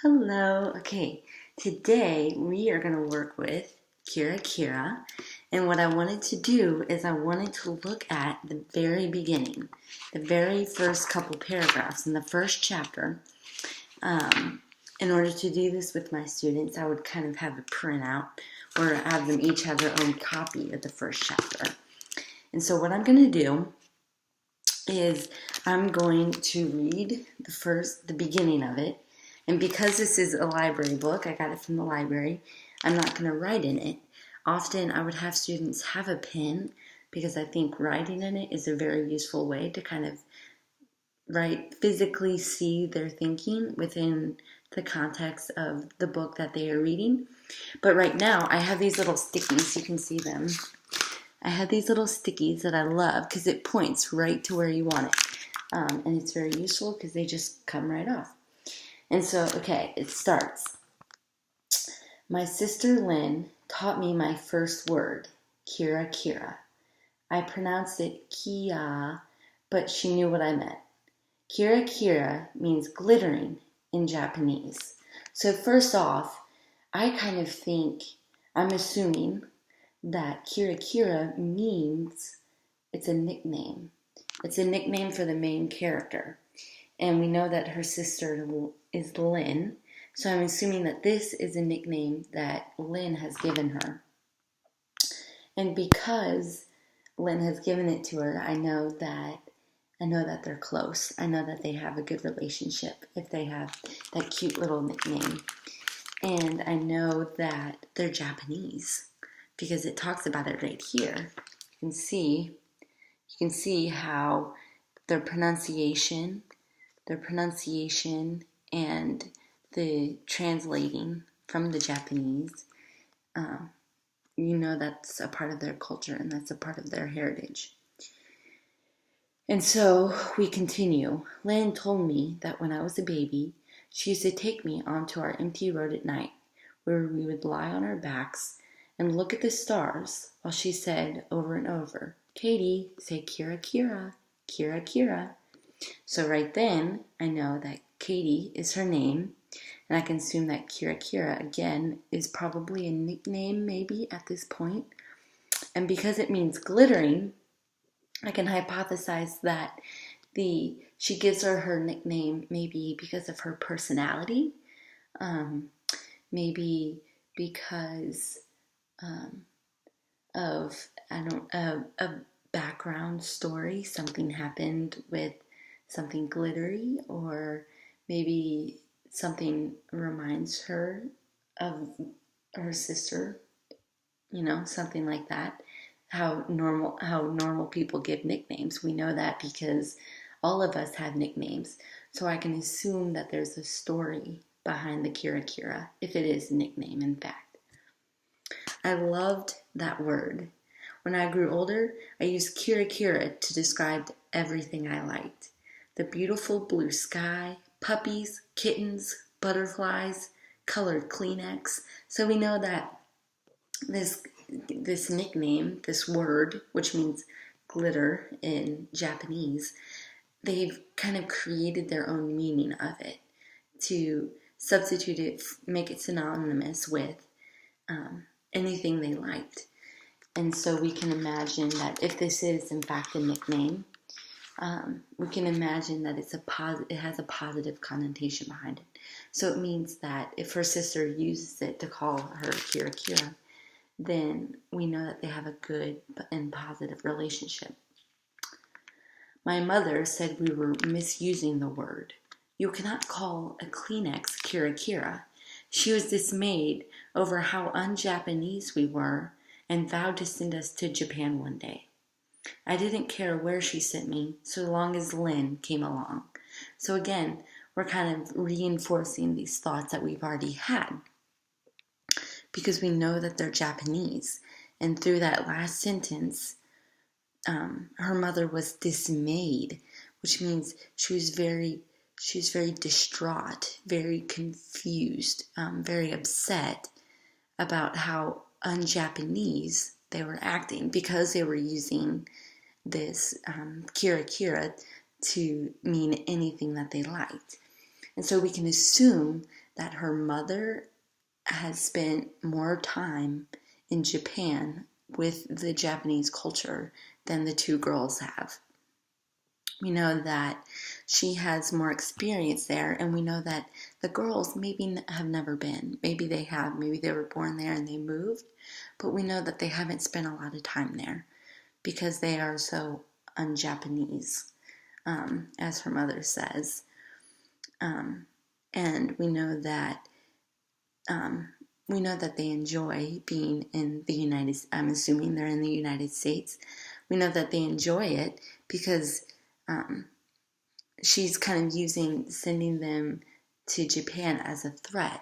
Hello. Okay, today we are going to work with Kira. And what I wanted to do is I wanted to look at the very beginning, the very first couple paragraphs in the first chapter. In order to do this with my students, I would kind of have a printout or have them each have their own copy of the first chapter. And so what I'm going to do is I'm going to read the beginning of it. And because this is a library book, I got it from the library, I'm not going to write in it. Often I would have students have a pen because I think writing in it is a very useful way to kind of physically see their thinking within the context of the book that they are reading. But right now I have these little stickies, you can see them. I have these little stickies that I love because it points right to where you want it. And it's very useful because they just come right off. And so, okay, it starts. My sister Lynn taught me my first word, Kira. I pronounced it Kia, but she knew what I meant. Kira means glittering in Japanese. So first off, I kind of think, I'm assuming that Kira means it's a nickname. It's a nickname for the main character. And we know that her sister is Lynn, so I'm assuming that this is a nickname that Lynn has given her. And because Lynn has given it to her, I know that they're close. I know that they have a good relationship if they have that cute little nickname. And I know that they're Japanese because it talks about it right here. You can see how their pronunciation and the translating from the Japanese, that's a part of their culture and that's a part of their heritage. And so we continue. Lynn told me that when I was a baby, she used to take me onto our empty road at night, where we would lie on our backs and look at the stars while she said over and over, Katie, say Kira. So right then, I know that Katie is her name, and I can assume that Kira, again, is probably a nickname maybe at this point. And because it means glittering, I can hypothesize that she gives her nickname maybe because of her personality, maybe because of a background story, something happened with something glittery, or maybe something reminds her of her sister, something like that. How normal people give nicknames. We know that because all of us have nicknames. So I can assume that there's a story behind the Kira, if it is a nickname, in fact. I loved that word. When I grew older, I used Kira to describe everything I liked. The beautiful blue sky, puppies, kittens, butterflies, colored Kleenex. So we know that this nickname, this word, which means glitter in Japanese, they've kind of created their own meaning of it to substitute it, make it synonymous with anything they liked. And so we can imagine that if this is in fact a nickname, we can imagine that it has a positive connotation behind it. So it means that if her sister uses it to call her Kira, then we know that they have a good and positive relationship. My mother said we were misusing the word. You cannot call a Kleenex Kira. She was dismayed over how un-Japanese we were and vowed to send us to Japan one day. I didn't care where she sent me, so long as Lynn came along. So again, we're kind of reinforcing these thoughts that we've already had, because we know that they're Japanese. And through that last sentence, her mother was dismayed, which means she was very distraught, very confused, very upset about how un-Japanese they were acting, because they were using this Kira to mean anything that they liked. And so we can assume that her mother has spent more time in Japan with the Japanese culture than the two girls have. We know that she has more experience there, and we know that the girls maybe have never been. Maybe they have. Maybe they were born there and they moved, but we know that they haven't spent a lot of time there because they are so un-Japanese, as her mother says. And we know that they enjoy being in the United States. I'm assuming they're in the United States. We know that they enjoy it because she's kind of sending them to Japan as a threat,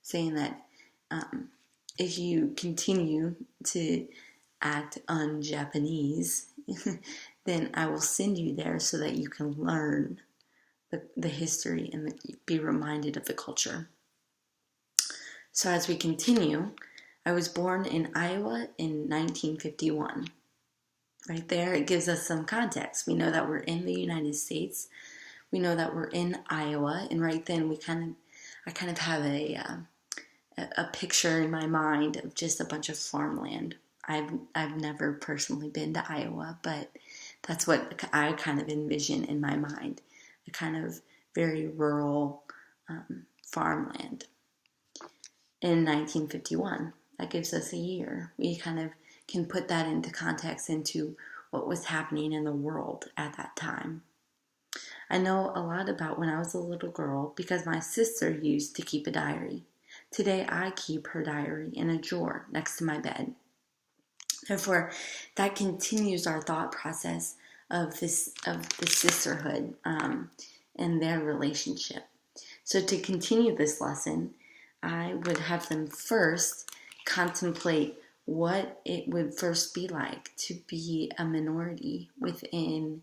saying that if you continue to act un-Japanese, then I will send you there so that you can learn the history and be reminded of the culture. So as we continue, I was born in Iowa in 1951. Right there, it gives us some context. We know that we're in the United States. We know that we're in Iowa, and right then I kind of have a picture in my mind of just a bunch of farmland. I've never personally been to Iowa, but that's what I kind of envision in my mind, a kind of very rural farmland. In 1951, that gives us a year. We kind of can put that into context into what was happening in the world at that time. I know a lot about when I was a little girl because my sister used to keep a diary. Today I keep her diary in a drawer next to my bed. Therefore, that continues our thought process of the sisterhood and their relationship. So to continue this lesson, I would have them first contemplate what it would first be like to be a minority within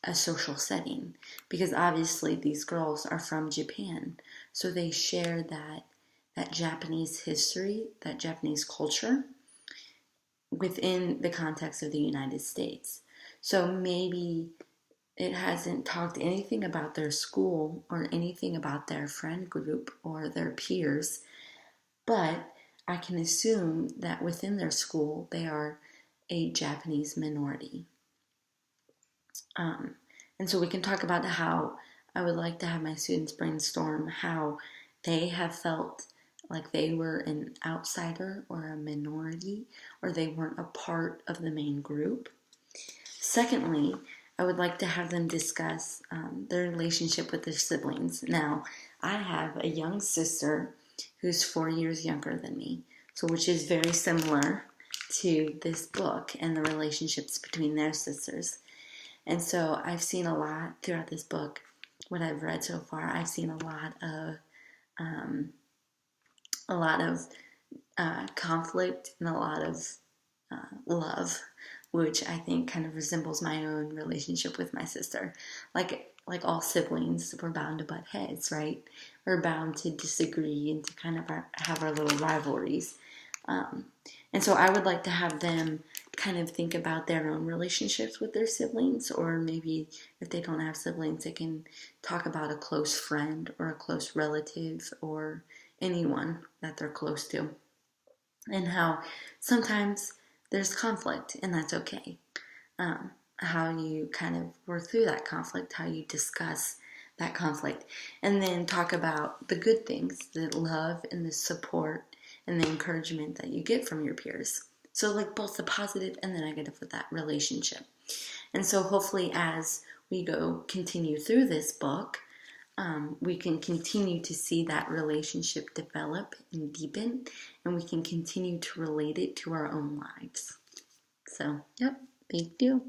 a social setting. Because obviously these girls are from Japan, so they share that Japanese history, that Japanese culture within the context of the United States. So maybe it hasn't talked anything about their school or anything about their friend group or their peers, but I can assume that within their school they are a Japanese minority. And so we can talk about how I would like to have my students brainstorm how they have felt like they were an outsider or a minority, or they weren't a part of the main group. Secondly, I would like to have them discuss their relationship with their siblings. Now, I have a young sister who's 4 years younger than me, so which is very similar to this book and the relationships between their sisters. And so I've seen a lot throughout this book. What I've read so far, I've seen a lot of conflict and a lot of love, which I think kind of resembles my own relationship with my sister. Like all siblings, we're bound to butt heads, right? We're bound to disagree and to kind of have our little rivalries. And so I would like to have them kind of think about their own relationships with their siblings, or maybe if they don't have siblings, they can talk about a close friend or a close relative or anyone that they're close to, and how sometimes there's conflict, and that's okay. How you kind of work through that conflict, how you discuss that conflict, and then talk about the good things, the love and the support and the encouragement that you get from your peers. So like both the positive and the negative of that relationship. And so hopefully as we continue through this book, we can continue to see that relationship develop and deepen, and we can continue to relate it to our own lives. So, yep, thank you.